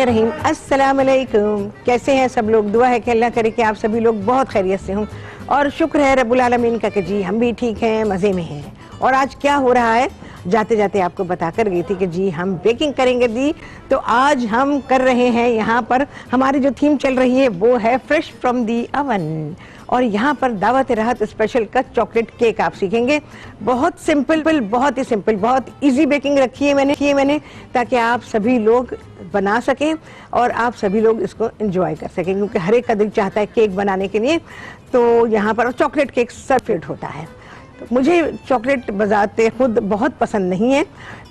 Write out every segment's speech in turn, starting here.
बिस्मिल्लाहिर्रहमानिर्रहीम। अस्सलाम वालेकुम। कैसे हैं सब लोग? दुआ है कि अल्लाह करे कि आप सभी लोग बहुत खैरियत से हों और शुक्र है रब्बुल आलमीन का कि जी हम भी ठीक हैं, मज़े में हैं। और आज क्या हो रहा है, जाते जाते आपको बता कर गई थी कि जी हम बेकिंग करेंगे दी। तो आज हम कर रहे हैं, यहाँ पर हमारी जो थीम चल रही है वो है फ्रेश फ्रॉम दी अवन। और यहाँ पर दावत राहत स्पेशल का चॉकलेट केक आप सीखेंगे। बहुत सिंपल, बहुत ही सिंपल, बहुत इजी बेकिंग रखी है मैंने ताकि आप सभी लोग बना सकें और आप सभी लोग इसको एंजॉय कर सकें, क्योंकि हर एक का दिल चाहता है केक बनाने के लिए। तो यहाँ पर चॉकलेट केक परफेक्ट होता है। तो मुझे चॉकलेट बजाते खुद बहुत पसंद नहीं है,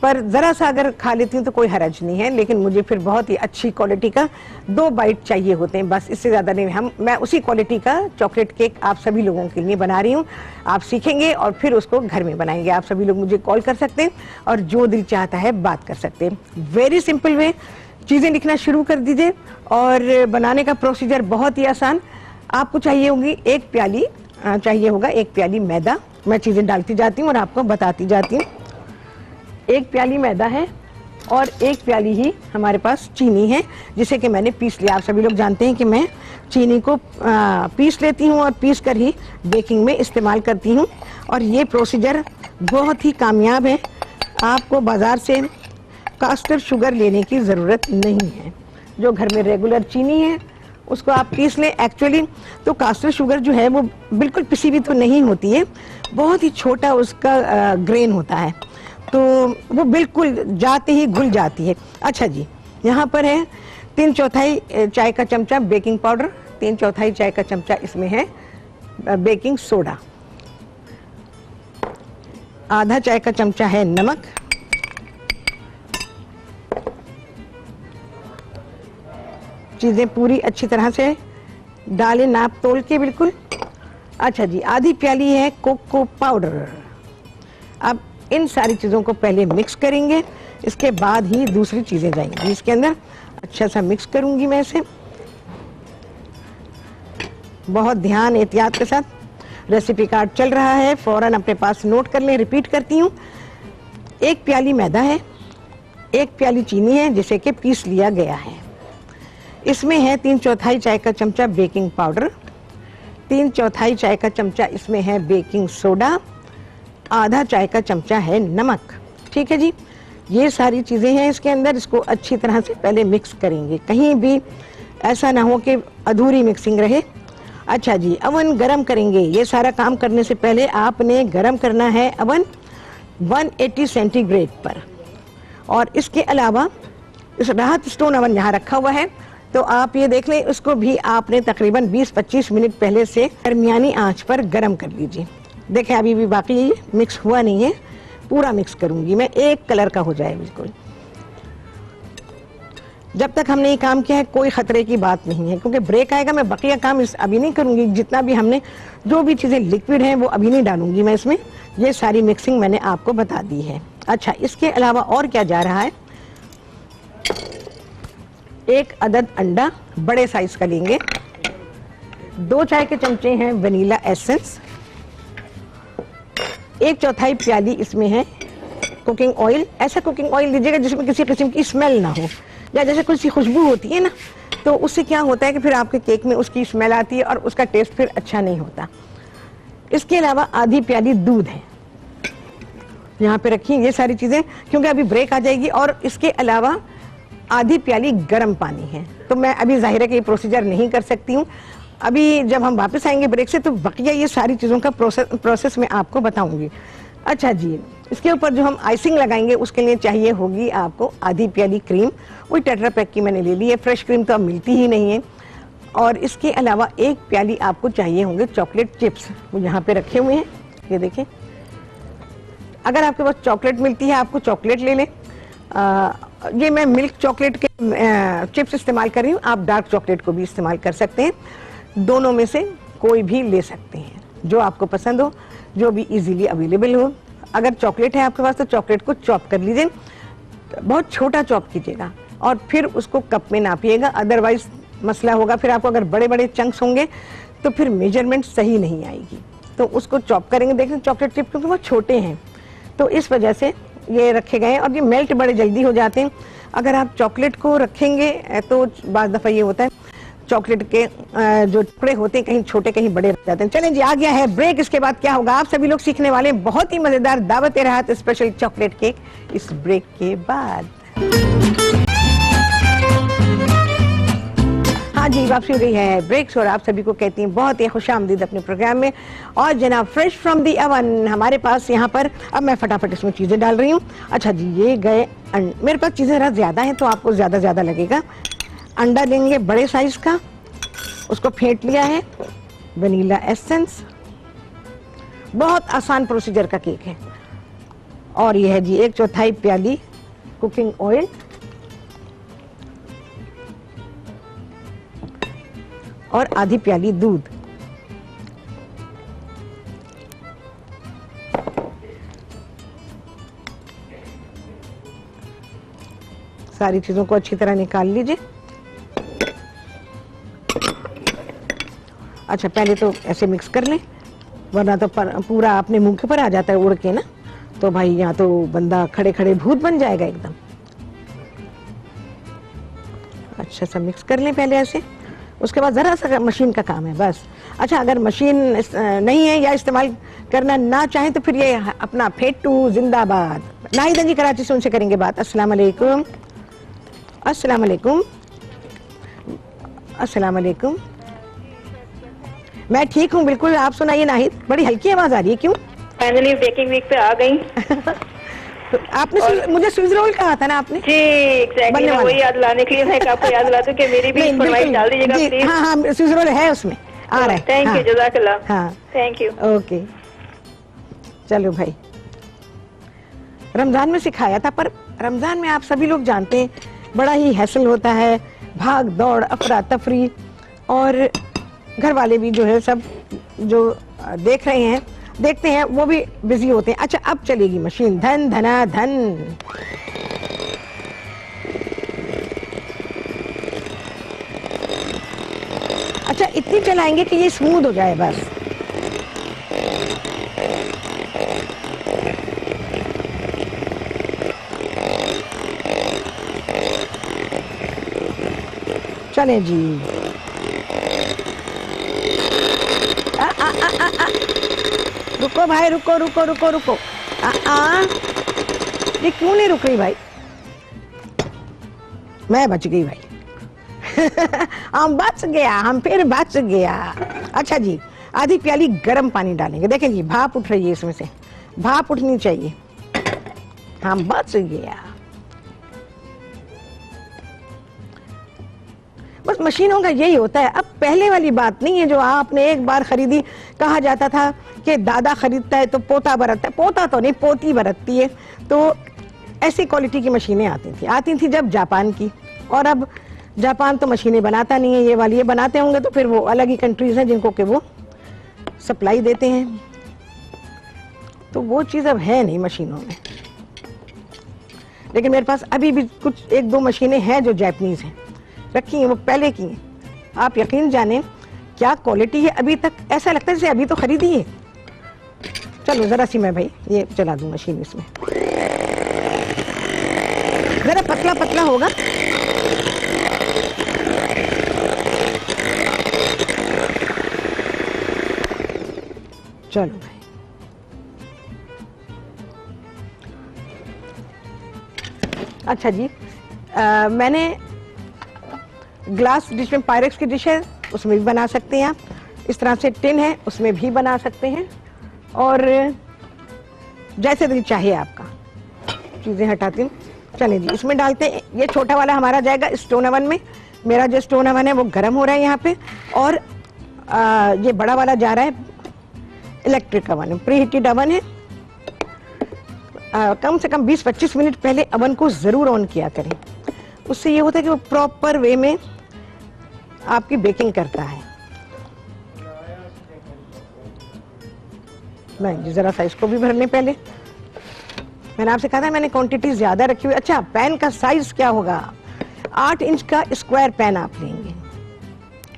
पर ज़रा सा अगर खा लेती हूँ तो कोई हरज नहीं है, लेकिन मुझे फिर बहुत ही अच्छी क्वालिटी का 2 बाइट चाहिए होते हैं, बस इससे ज़्यादा नहीं। मैं उसी क्वालिटी का चॉकलेट केक आप सभी लोगों के लिए बना रही हूँ। आप सीखेंगे और फिर उसको घर में बनाएंगे। आप सभी लोग मुझे कॉल कर सकते हैं और जो दिल चाहता है बात कर सकते हैं। वेरी सिंपल वे, चीज़ें लिखना शुरू कर दीजिए। और बनाने का प्रोसीजर बहुत ही आसान। आपको चाहिए होगी एक प्याली मैदा। मैं चीज़ें डालती जाती हूँ और आपको बताती जाती हूँ। 1 प्याली मैदा है और 1 प्याली ही हमारे पास चीनी है, जिसे कि मैंने पीस लिया। आप सभी लोग जानते हैं कि मैं चीनी को पीस लेती हूँ और पीस कर ही बेकिंग में इस्तेमाल करती हूँ। और ये प्रोसीजर बहुत ही कामयाब है। आपको बाज़ार से कास्टर शुगर लेने की ज़रूरत नहीं है। जो घर में रेगुलर चीनी है उसको आप पीस लें। एक्चुअली तो कास्टर शुगर जो है वो बिल्कुल पिसी हुई तो नहीं होती है, बहुत ही छोटा उसका ग्रेन होता है, तो वो बिल्कुल जाते ही घुल जाती है। अच्छा जी, यहाँ पर है 3/4 चाय का चमचा बेकिंग पाउडर, 3/4 चाय का चमचा इसमें है बेकिंग सोडा, आधा चाय का चमचा है नमक, चीज़ें पूरी अच्छी तरह से डालें, नाप तोल के बिल्कुल। अच्छा जी, आधी प्याली है कोको पाउडर। अब इन सारी चीज़ों को पहले मिक्स करेंगे, इसके बाद ही दूसरी चीज़ें जाएंगी इसके अंदर। अच्छा सा मिक्स करूंगी मैं इसे बहुत ध्यान एहतियात के साथ। रेसिपी कार्ड चल रहा है, फ़ौरन अपने पास नोट कर लें। रिपीट करती हूँ, 1 प्याली मैदा है, 1 प्याली चीनी है जिसे कि पीस लिया गया है। इसमें है 3/4 चाय का चमचा बेकिंग पाउडर, 3/4 चाय का चमचा इसमें है बेकिंग सोडा, आधा चाय का चमचा है नमक। ठीक है जी, ये सारी चीज़ें हैं इसके अंदर। इसको अच्छी तरह से पहले मिक्स करेंगे, कहीं भी ऐसा ना हो कि अधूरी मिक्सिंग रहे। अच्छा जी, अवन गरम करेंगे। ये सारा काम करने से पहले आपने गरम करना है अवन 180 सेंटीग्रेड पर। और इसके अलावा इस राहत स्टोन अवन यहाँ रखा हुआ है, तो आप ये देख लें, उसको भी आपने तकरीबन 20-25 मिनट पहले से दरमियानी आंच पर गरम कर लीजिए। देखें अभी भी बाकी ये मिक्स हुआ नहीं है, पूरा मिक्स करूंगी मैं, एक कलर का हो जाए बिल्कुल। जब तक हमने ये काम किया है कोई खतरे की बात नहीं है, क्योंकि ब्रेक आएगा। मैं बकिया काम अभी नहीं करूंगी। जितना भी हमने जो भी चीज़ें लिक्विड हैं वो अभी नहीं डालूंगी मैं इसमें। ये सारी मिक्सिंग मैंने आपको बता दी है। अच्छा, इसके अलावा और क्या जा रहा है, 1 अदद अंडा बड़े साइज का लेंगे, 2 चाय के चमचे हैं वनीला एसेंस, 1/4 प्याली इसमें है कुकिंग ऑयल। ऐसा कुकिंग ऑयल लीजिएगा जिसमें किसी किस्म की स्मेल ना हो, या जैसे कुछ सी खुशबू होती है ना, तो उससे क्या होता है कि फिर आपके केक में उसकी स्मेल आती है और उसका टेस्ट फिर अच्छा नहीं होता। इसके अलावा आधी प्याली दूध है यहाँ पे रखी। ये सारी चीज़ें क्योंकि अभी ब्रेक आ जाएगी। और इसके अलावा आधी प्याली गर्म पानी है। तो मैं अभी जाहिर है कि ये प्रोसीजर नहीं कर सकती हूँ। अभी जब हम वापस आएंगे ब्रेक से तो बकिया ये सारी चीज़ों का प्रोसेस मैं आपको बताऊंगी। अच्छा जी, इसके ऊपर जो हम आइसिंग लगाएंगे उसके लिए चाहिए होगी आपको आधी प्याली क्रीम। वही टेट्रा पैक की मैंने ले ली है, फ्रेश क्रीम तो अब मिलती ही नहीं है। और इसके अलावा 1 प्याली आपको चाहिए होंगे चॉकलेट चिप्स, वो यहाँ पे रखे हुए हैं, ये देखें। अगर आपके पास चॉकलेट मिलती है आपको चॉकलेट ले लें। ये मैं मिल्क चॉकलेट के चिप्स इस्तेमाल कर रही हूँ, आप डार्क चॉकलेट को भी इस्तेमाल कर सकते हैं। दोनों में से कोई भी ले सकते हैं, जो आपको पसंद हो, जो भी इजीली अवेलेबल हो। अगर चॉकलेट है आपके पास तो चॉकलेट को चॉप कर लीजिए, बहुत छोटा चॉप कीजिएगा और फिर उसको कप में नापिएगा, अदरवाइज मसला होगा। फिर आपको अगर बड़े बड़े चंक्स होंगे तो फिर मेजरमेंट सही नहीं आएगी। तो उसको चॉप करेंगे। देखें चॉकलेट चिप क्योंकि वो छोटे हैं तो इस वजह से ये रखे गए हैं और ये मेल्ट बड़े जल्दी हो जाते हैं। अगर आप चॉकलेट को रखेंगे तो बाज़ दफ़ा ये होता है चॉकलेट के जो टुकड़े होते हैं कहीं छोटे कहीं बड़े रह जाते हैं। चलें जी, आ गया है ब्रेक। इसके बाद क्या होगा आप सभी लोग सीखने वाले हैं बहुत ही मजेदार दावत राहत स्पेशल चॉकलेट केक इस ब्रेक के बाद। हाँ जी, वापसी हो गई है ब्रेक्स और आप सभी को कहती हैं बहुत ही खुशामदीद अपने प्रोग्राम में। और जनाब फ्रेश फ्रॉम दी अवन हमारे पास यहाँ पर, अब मैं फटाफट इसमें चीज़ें डाल रही हूँ। अच्छा जी, ये गए मेरे पास चीज़ें ज़रा ज़्यादा हैं तो आपको ज़्यादा लगेगा। अंडा लेंगे बड़े साइज का, उसको फेंट लिया है, वनीला एसेंस, बहुत आसान प्रोसीजर का केक है। और ये है जी 1/4 प्याली कुकिंग ऑयल, और आधी प्याली दूध। सारी चीजों को अच्छी तरह निकाल लीजिए। अच्छा, पहले तो ऐसे मिक्स कर लें, वरना तो पूरा अपने मुंह के ऊपर आ जाता है उड़ के ना, तो भाई यहाँ तो बंदा खड़े खड़े भूत बन जाएगा एकदम। अच्छा सा मिक्स कर लें पहले ऐसे, उसके बाद जरा सा मशीन का काम है बस। अच्छा, अगर मशीन नहीं है या इस्तेमाल करना ना चाहें तो फिर ये अपना फेटू जिंदाबाद। नाहिदा जी कराची से, उनसे करेंगे बात। अस्सलाम वालेकुम। अस्सलाम वालेकुम। अस्सलाम वालेकुम। मैं ठीक हूँ बिल्कुल, आप सुनाइए नाहिद, बड़ी हल्की आवाज आ रही है, क्यों? फाइनली बेकिंग वीक पे आ गई। तो आपने मुझे स्विस रोल कहा था ना आपने? जी एग्जैक्टली, मैं वही याद लाने के लिए मैं आपको याद दिला दूं कि मेरी भी फरमाइश डाल दीजिएगा प्लीज। हाँ हाँ, स्विस रोल है उसमें, आ रहा है। थैंक यू, जज़ाकल्लाह। हाँ थैंक यू। ओके, चलो भाई, रमजान में सिखाया था, पर रमजान में आप सभी लोग जानते हैं बड़ा ही हैसल होता है, भाग दौड़, अफरा तफरी, और घर वाले भी जो है सब जो देखते हैं वो भी बिजी होते हैं। अच्छा, अब चलेगी मशीन, धन धना धन। अच्छा, इतनी चलाएंगे कि ये स्मूथ हो जाए बस। चलें जी। रुको भाई, रुको रुको रुको रुको। ये क्यों नहीं रुक रही भाई? मैं बच गई भाई। हम बच गया, हम फिर बच गया। अच्छा जी, आधी प्याली गर्म पानी डालेंगे। देखें जी, भाप उठ रही है इसमें से, भाप उठनी चाहिए। हम बच गया। बस मशीनों का यही होता है। अब पहले वाली बात नहीं है जो आपने एक बार खरीदी, कहा जाता था कि दादा खरीदता है तो पोता बरतता है। पोता तो नहीं, पोती बरतती है। तो ऐसी क्वालिटी की मशीनें आती थी जब जापान की, और अब जापान तो मशीनें बनाता नहीं है ये वाली। ये बनाते होंगे तो फिर वो अलग ही कंट्रीज हैं जिनको कि वो सप्लाई देते हैं, तो वो चीज़ अब है नहीं मशीनों में। लेकिन मेरे पास अभी भी कुछ 1-2 मशीनें हैं जो जापानीज हैं, रखी हैं, वो पहले की हैं। आप यकीन जाने क्या क्वालिटी है, अभी तक ऐसा लगता है जैसे अभी तो खरीदी है। चलो जरा सी मैं भाई ये चला दूं मशीन, इसमें जरा पतला पतला होगा। चलो भाई, अच्छा जी, मैंने ग्लास डिश में, पायरेक्स की डिश है उसमें भी बना सकते हैं आप, इस तरह से टिन है उसमें भी बना सकते हैं, और जैसे भी चाहिए आपका। चीज़ें हटाती हूँ। चलें जी, इसमें डालते हैं। ये छोटा वाला हमारा जाएगा स्टोन ओवन में। मेरा जो स्टोन ओवन है वो गर्म हो रहा है यहाँ पे, और ये बड़ा वाला जा रहा है electric oven, pre heated oven है। कम से कम 20-25 मिनट पहले ओवन को ज़रूर ऑन किया करें, उससे ये होता है कि वो प्रॉपर वे में आपकी बेकिंग करता है। नहीं, जरा सा इसको भी भरने पहले। मैंने आपसे कहा था मैंने क्वांटिटी ज्यादा रखी हुई। अच्छा, पैन का साइज क्या होगा? 8 इंच का स्क्वायर पैन आप लेंगे।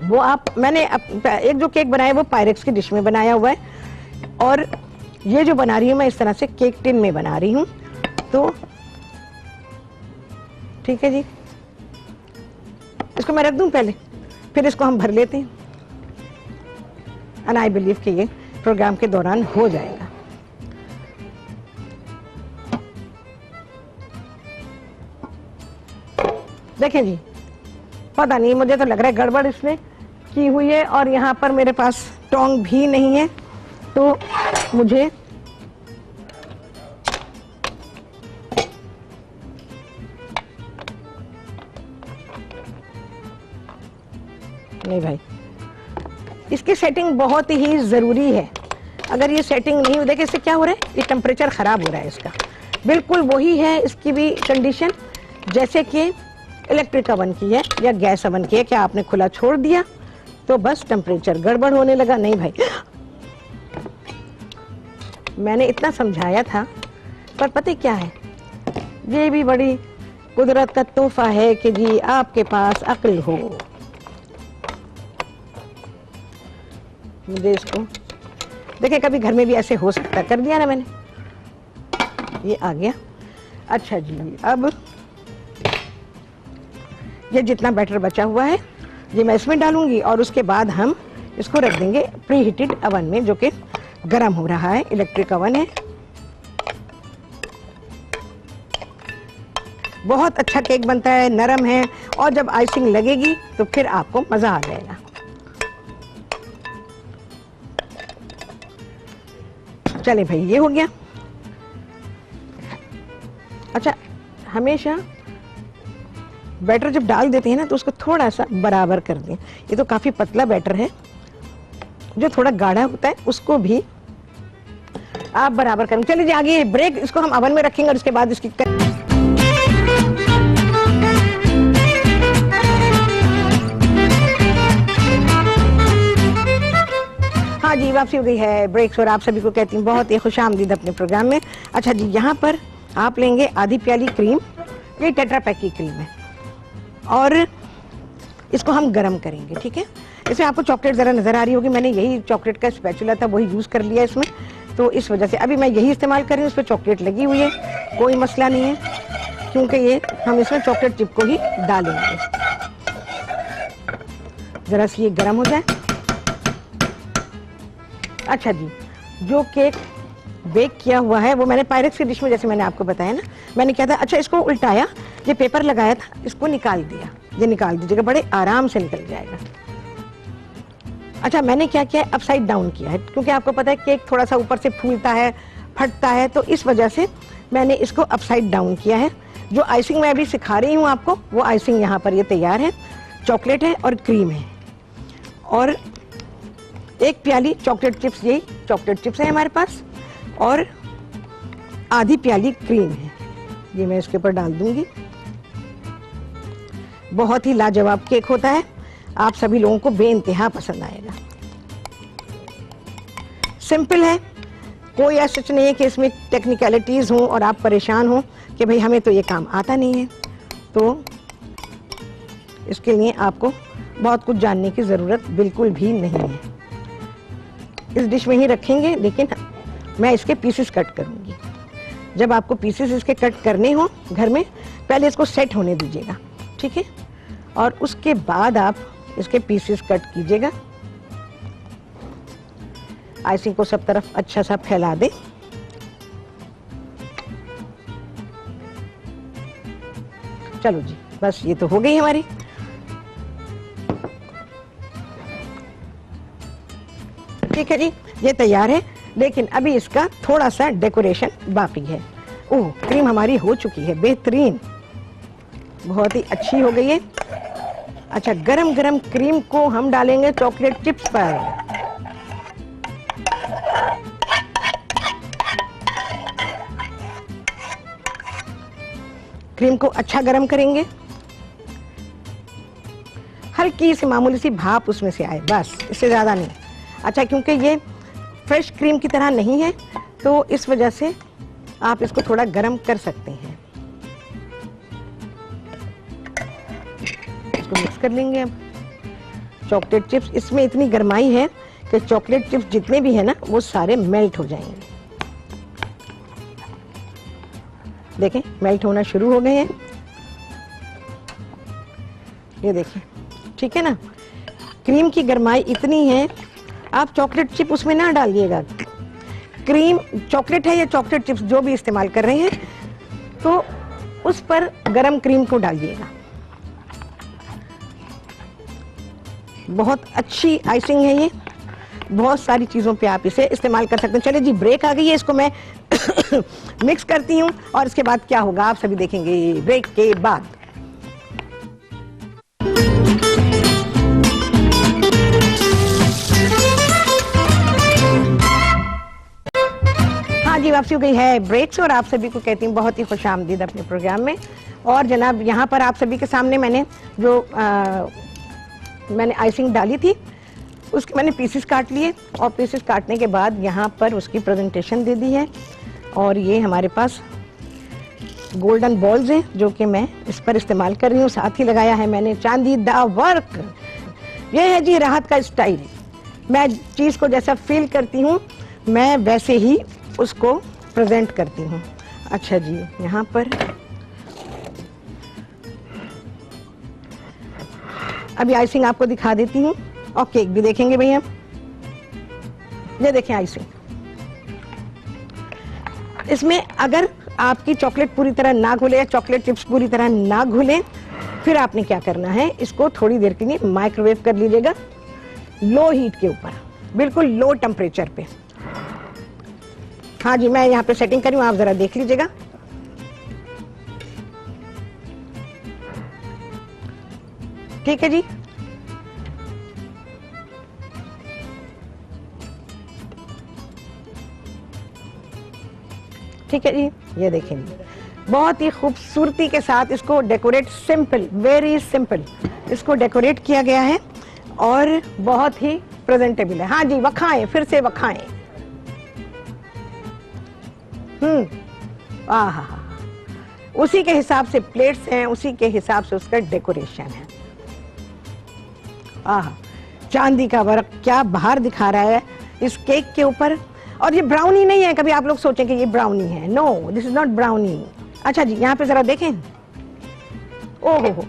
वो मैंने एक जो केक बनाया वो पायरेक्स की डिश में बनाया हुआ है, और ये जो बना रही हूँ मैं इस तरह से केक टिन में बना रही हूँ। तो ठीक है जी, इसको मैं रख दूं पहले, फिर इसको हम भर लेते हैं। एंड आई बिलीव कि ये प्रोग्राम के दौरान हो जाएगा। देखें जी, पता नहीं, मुझे तो लग रहा है गड़बड़ इसमें की हुई है, और यहाँ पर मेरे पास टोंग भी नहीं है, तो मुझे नहीं भाई, इसकी सेटिंग बहुत ही जरूरी है। अगर ये सेटिंग नहीं हो, देखिए इससे क्या हो रहा है, ये टेम्परेचर खराब हो रहा है इसका। बिल्कुल वही है इसकी भी कंडीशन जैसे कि इलेक्ट्रिक अवन की है या गैस अवन की है। क्या आपने खुला छोड़ दिया तो बस टेम्परेचर गड़बड़ होने लगा? नहीं भाई, मैंने इतना समझाया था, पर पता क्या है, ये भी बड़ी कुदरत का तोहफा है कि जी आपके पास अक्ल हो। मुझे इसको देखिए, कभी घर में भी ऐसे हो सकता है, कर दिया ना मैंने, ये आ गया। अच्छा जी, अब ये जितना बैटर बचा हुआ है ये मैं इसमें डालूंगी, और उसके बाद हम इसको रख देंगे प्री हीटेड अवन में, जो कि गर्म हो रहा है, इलेक्ट्रिक अवन है। बहुत अच्छा केक बनता है, नरम है, और जब आइसिंग लगेगी तो फिर आपको मजा आ जाएगा। चले भाई, ये हो गया। अच्छा, हमेशा बैटर जब डाल देते हैं ना तो उसको थोड़ा सा बराबर कर दें। ये तो काफी पतला बैटर है, जो थोड़ा गाढ़ा होता है उसको भी आप बराबर करें। चलिए जी, आगे ब्रेक, इसको हम अवन में रखेंगे और उसके बाद इसकी हाँ जी, वापसी हो गई है ब्रेक्स, और आप सभी को कहती हूँ बहुत ही खुशामदीद अपने प्रोग्राम में। अच्छा जी, यहाँ पर आप लेंगे आधी प्याली क्रीम, ये टेट्रा पैक की क्रीम है, और इसको हम गरम करेंगे। ठीक है, इसमें आपको चॉकलेट ज़रा नज़र आ रही होगी, मैंने यही चॉकलेट का स्पैचुला था वही यूज़ कर लिया इसमें, तो इस वजह से अभी मैं यही इस्तेमाल कर रही हूँ। इस पर चॉकलेट लगी हुई है, कोई मसला नहीं है, क्योंकि ये हम इसमें चॉकलेट चिप को ही डालेंगे। ज़रा सी ये गरम हो जाए। अच्छा जी, जो केक बेक किया हुआ है वो मैंने पायरेक्स की डिश में, जैसे मैंने आपको बताया ना, मैंने क्या था, अच्छा इसको उल्टाया, ये पेपर लगाया था, इसको निकाल दिया, ये निकाल दीजिएगा, बड़े आराम से निकल जाएगा। अच्छा, मैंने क्या किया है, अपसाइड डाउन किया है, क्योंकि आपको पता है केक थोड़ा सा ऊपर से फूलता है, फटता है, तो इस वजह से मैंने इसको अपसाइड डाउन किया है। जो आइसिंग मैं अभी सिखा रही हूँ आपको, वो आइसिंग यहाँ पर ये तैयार है, चॉकलेट है और क्रीम है, और एक प्याली चॉकलेट चिप्स, यही चॉकलेट चिप्स है हमारे पास, और आधी प्याली क्रीम है, ये मैं इसके ऊपर डाल दूंगी। बहुत ही लाजवाब केक होता है, आप सभी लोगों को बेइंतहा पसंद आएगा। सिंपल है, कोई ऐसा नहीं है कि इसमें टेक्निकलिटीज हों और आप परेशान हो कि भाई हमें तो ये काम आता नहीं है, तो इसके लिए आपको बहुत कुछ जानने की जरूरत बिल्कुल भी नहीं है। इस डिश में ही रखेंगे, लेकिन मैं इसके पीसेस कट करूंगी। जब आपको पीसेस इसके कट करने हो घर में, पहले इसको सेट होने दीजिएगा, ठीक है, और उसके बाद आप इसके पीसेस कट कीजिएगा। आइसिंग को सब तरफ अच्छा सा फैला दें। चलो जी, बस ये तो हो गई हमारी। ठीक है जी, ये तैयार है, लेकिन अभी इसका थोड़ा सा डेकोरेशन बाकी है। ओह, क्रीम हमारी हो चुकी है, बेहतरीन, बहुत ही अच्छी हो गई है। अच्छा, गरम गरम क्रीम को हम डालेंगे चॉकलेट चिप्स पर। क्रीम को अच्छा गरम करेंगे, हल्की सी मामूली सी भाप उसमें से आए, बस, इससे ज्यादा नहीं। अच्छा, क्योंकि ये फ्रेश क्रीम की तरह नहीं है, तो इस वजह से आप इसको थोड़ा गरम कर सकते हैं। इसको मिक्स कर लेंगे। अब चॉकलेट चिप्स, इसमें इतनी गर्माई है कि चॉकलेट चिप्स जितने भी है ना, वो सारे मेल्ट हो जाएंगे। देखें, मेल्ट होना शुरू हो गए हैं। ये देखिए, ठीक है ना। क्रीम की गरमाई इतनी है, आप चॉकलेट चिप उसमें ना डालिएगा। क्रीम चॉकलेट है या चॉकलेट चिप्स जो भी इस्तेमाल कर रहे हैं, तो उस पर गरम क्रीम को डालिएगा। बहुत अच्छी आइसिंग है ये, बहुत सारी चीज़ों पे आप इसे इस्तेमाल कर सकते हैं। चलिए जी, ब्रेक आ गई है, इसको मैं मिक्स करती हूँ और इसके बाद क्या होगा आप सभी देखेंगे ब्रेक के बाद। हाँ जी, वापसी हो गई है ब्रेक से और आप सभी को कहती हूँ बहुत ही खुशामदीद अपने प्रोग्राम में। और जनाब, यहाँ पर आप सभी के सामने मैंने जो मैंने आइसिंग डाली थी उसके मैंने पीसेस काट लिए और पीसेस काटने के बाद यहाँ पर उसकी प्रेजेंटेशन दे दी है। और ये हमारे पास गोल्डन बॉल्स हैं जो कि मैं इस पर इस्तेमाल कर रही हूँ। साथ ही लगाया है मैंने चांदी दा वर्क। ये है जी राहत का स्टाइल। मैं चीज़ को जैसा फील करती हूँ मैं वैसे ही उसको प्रेजेंट करती हूँ। अच्छा जी, यहाँ पर अभी आइसिंग आपको दिखा देती हूँ और केक भी देखेंगे भैया। ये देखें आइसिंग। इसमें अगर आपकी चॉकलेट पूरी तरह ना घुले या चॉकलेट चिप्स पूरी तरह ना घुले, फिर आपने क्या करना है, इसको थोड़ी देर के लिए माइक्रोवेव कर लीजिएगा लो हीट के ऊपर, बिल्कुल लो टेम्परेचर पे। हाँ जी, मैं यहाँ पे सेटिंग करी हूँ, आप जरा देख लीजिएगा। ठीक है जी। ठीक है जी, ये देखें बहुत ही खूबसूरती के साथ इसको डेकोरेट, सिंपल, वेरी सिंपल इसको डेकोरेट किया गया है और बहुत ही प्रेजेंटेबल है। हाँ जी, वखाएं, फिर से वखाएं। आहा, उसी के हिसाब से प्लेट्स हैं, उसी के हिसाब से उसका डेकोरेशन है। आहा, चांदी का वर्क क्या बाहर दिखा रहा है इस केक के ऊपर। और ये ब्राउनी नहीं है, कभी आप लोग सोचें कि ये ब्राउनी है। No, this is not brownie. अच्छा जी, यहाँ पे जरा देखें। ओहो,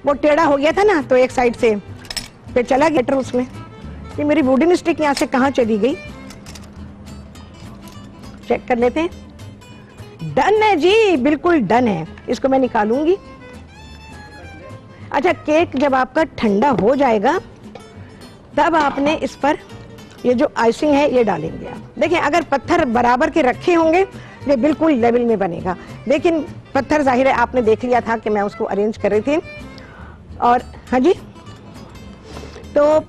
वो टेढ़ा हो गया था ना, तो एक साइड से फिर चला गया उसमें। ये मेरी वुडन स्टिक यहाँ से कहाँ चली गई, चेक कर लेते हैं। डन है जी, बिल्कुल डन है। इसको मैं निकालूंगी। अच्छा, केक जब आपका ठंडा हो जाएगा तब आपने इस पर ये जो आइसिंग है ये डालेंगे आप। देखिए, अगर पत्थर बराबर के रखे होंगे ये बिल्कुल लेवल में बनेगा, लेकिन पत्थर जाहिर है आपने देख लिया था कि मैं उसको अरेंज कर रही थी। और हाँ जी, तो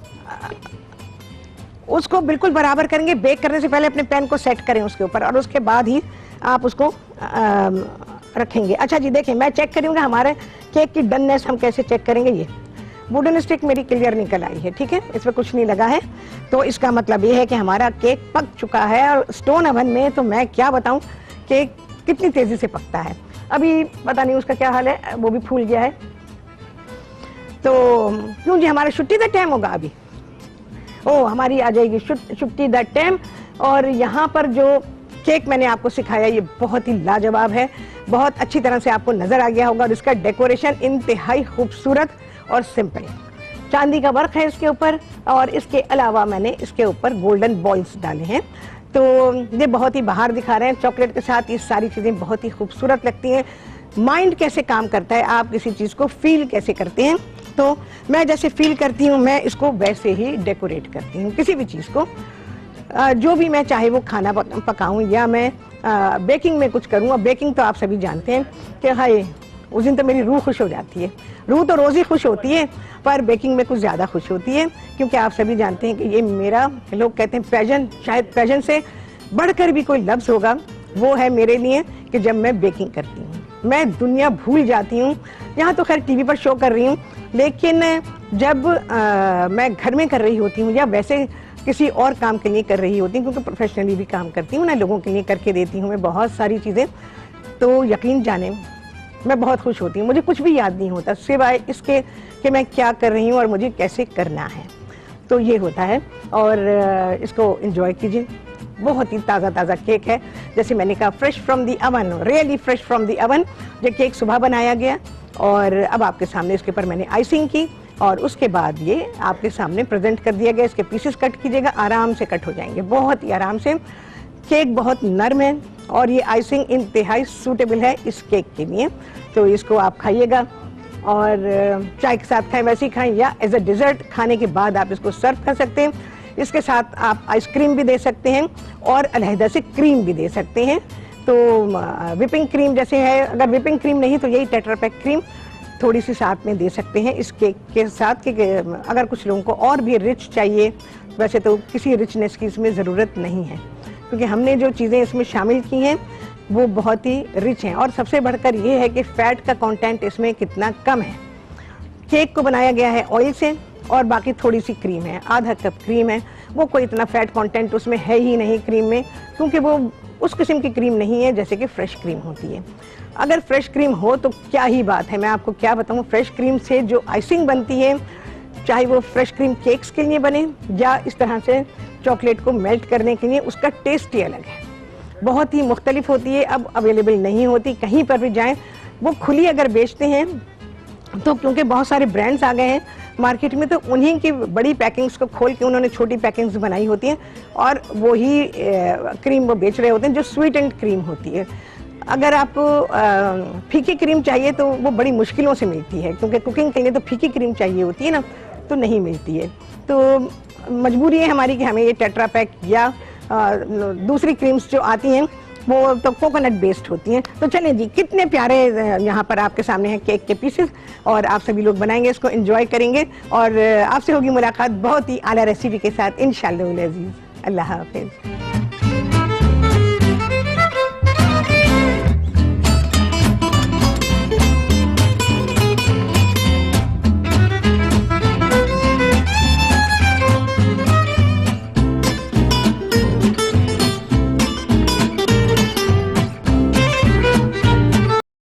उसको बिल्कुल बराबर करेंगे। बेक करने से पहले अपने पैन को सेट करें उसके ऊपर और उसके बाद ही आप उसको रखेंगे। अच्छा जी, देखें, मैं चेक करूँगा हमारे केक की डननेस हम कैसे चेक करेंगे। ये वुडन स्टिक मेरी क्लियर निकल आई है, ठीक है, इसमें कुछ नहीं लगा है, तो इसका मतलब ये है कि हमारा केक पक चुका है। और स्टोन ओवन में तो मैं क्या बताऊं केक कितनी तेजी से पकता है। अभी पता नहीं उसका क्या हाल है, वो भी फूल गया है। तो क्यों जी, हमारा छुट्टी द टाइम होगा अभी। ओ, हमारी आ जाएगी छुट्टी द टाइम। और यहाँ पर जो केक मैंने आपको सिखाया ये बहुत ही लाजवाब है, बहुत अच्छी तरह से आपको नजर आ गया होगा। और इसका डेकोरेशन इंतहाई खूबसूरत और सिंपल, चांदी का वर्क है इसके ऊपर और इसके अलावा मैंने इसके ऊपर गोल्डन बॉल्स डाले हैं। तो ये बहुत ही बाहर दिखा रहे हैं चॉकलेट के साथ। ये सारी चीज़ें बहुत ही खूबसूरत लगती हैं। माइंड कैसे काम करता है, आप किसी चीज़ को फील कैसे करते हैं, तो मैं जैसे फील करती हूँ मैं इसको वैसे ही डेकोरेट करती हूँ। किसी भी चीज़ को जो भी मैं चाहे वो खाना पकाऊँ या मैं बेकिंग में कुछ करूँ। और बेकिंग तो आप सभी जानते हैं कि हाय, उस दिन तो मेरी रूह खुश हो जाती है। रूह तो रोज़ ही खुश होती है, पर बेकिंग में कुछ ज़्यादा खुश होती है, क्योंकि आप सभी जानते हैं कि ये मेरा, लोग कहते हैं पैशन, शायद पैशन से बढ़कर भी कोई लफ्ज़ होगा, वो है मेरे लिए कि जब मैं बेकिंग करती हूँ मैं दुनिया भूल जाती हूँ। यहाँ तो खैर टीवी पर शो कर रही हूँ, लेकिन जब मैं घर में कर रही होती हूँ या वैसे किसी और काम के लिए कर रही होती हूँ, क्योंकि प्रोफेशनली भी काम करती हूँ ना, लोगों के लिए करके देती हूँ मैं बहुत सारी चीज़ें, तो यकीन जाने मैं बहुत खुश होती हूँ। मुझे कुछ भी याद नहीं होता सिवाय इसके कि मैं क्या कर रही हूँ और मुझे कैसे करना है। तो ये होता है और इसको एंजॉय कीजिए, बहुत ही ताज़ा ताज़ा केक है, जैसे मैंने कहा fresh from the oven, really fresh from the oven. ये केक सुबह बनाया गया और अब आपके सामने इसके ऊपर मैंने आइसिंग की और उसके बाद ये आपके सामने प्रेजेंट कर दिया गया। इसके पीसेस कट कीजिएगा, आराम से कट हो जाएंगे, बहुत ही आराम से। केक बहुत नरम है और ये आइसिंग इंतहाई सूटेबल है इस केक के लिए, तो इसको आप खाइएगा और चाय के साथ खाएं, वैसे ही खाएं, या एज अ डिज़र्ट खाने के बाद आप इसको सर्व कर सकते हैं। इसके साथ आप आइसक्रीम भी दे सकते हैं और अलहदा से क्रीम भी दे सकते हैं। तो विपिंग क्रीम जैसे है, अगर विपिंग क्रीम नहीं तो यही टेट्रा पैक क्रीम थोड़ी सी साथ में दे सकते हैं इस केक के साथ, कि अगर कुछ लोगों को और भी रिच चाहिए, वैसे तो किसी रिचनेस की इसमें ज़रूरत नहीं है क्योंकि हमने जो चीज़ें इसमें शामिल की हैं वो बहुत ही रिच हैं। और सबसे बढ़कर ये है कि फ़ैट का कंटेंट इसमें कितना कम है। केक को बनाया गया है ऑयल से और बाकी थोड़ी सी क्रीम है, आधा कप क्रीम है, वो कोई इतना फैट कंटेंट उसमें है ही नहीं क्रीम में, क्योंकि वो उस किस्म की क्रीम नहीं है जैसे कि फ्रेश क्रीम होती है। अगर फ्रेश क्रीम हो तो क्या ही बात है, मैं आपको क्या बताऊँ, फ्रेश क्रीम से जो आइसिंग बनती है, चाहे वो फ्रेश क्रीम केक्स के लिए बने या इस तरह से चॉकलेट को मेल्ट करने के लिए, उसका टेस्ट ही अलग है, बहुत ही मुख्तलिफ होती है। अब अवेलेबल नहीं होती, कहीं पर भी जाएं वो खुली अगर बेचते हैं तो, क्योंकि बहुत सारे ब्रांड्स आ गए हैं मार्केट में, तो उन्हीं की बड़ी पैकिंग्स को खोल के उन्होंने छोटी पैकिंग्स बनाई होती हैं और वही क्रीम वो बेच रहे होते हैं जो स्वीट एंड क्रीम होती है। अगर आपको फीकी क्रीम चाहिए तो वो बड़ी मुश्किलों से मिलती है, क्योंकि कुकिंग के लिए तो फीकी क्रीम चाहिए होती है ना, तो नहीं मिलती है। तो मजबूरी है हमारी कि हमें ये टेट्रा पैक या दूसरी क्रीम्स जो आती हैं वो तो कोकोनट बेस्ड होती हैं। तो चलें जी, कितने प्यारे यहाँ पर आपके सामने हैं केक के पीसेस और आप सभी लोग बनाएंगे, इसको एंजॉय करेंगे और आपसे होगी मुलाकात बहुत ही आला रेसिपी के साथ इंशाअल्लाह अज़ीज़। अल्लाह हाफ़िज़।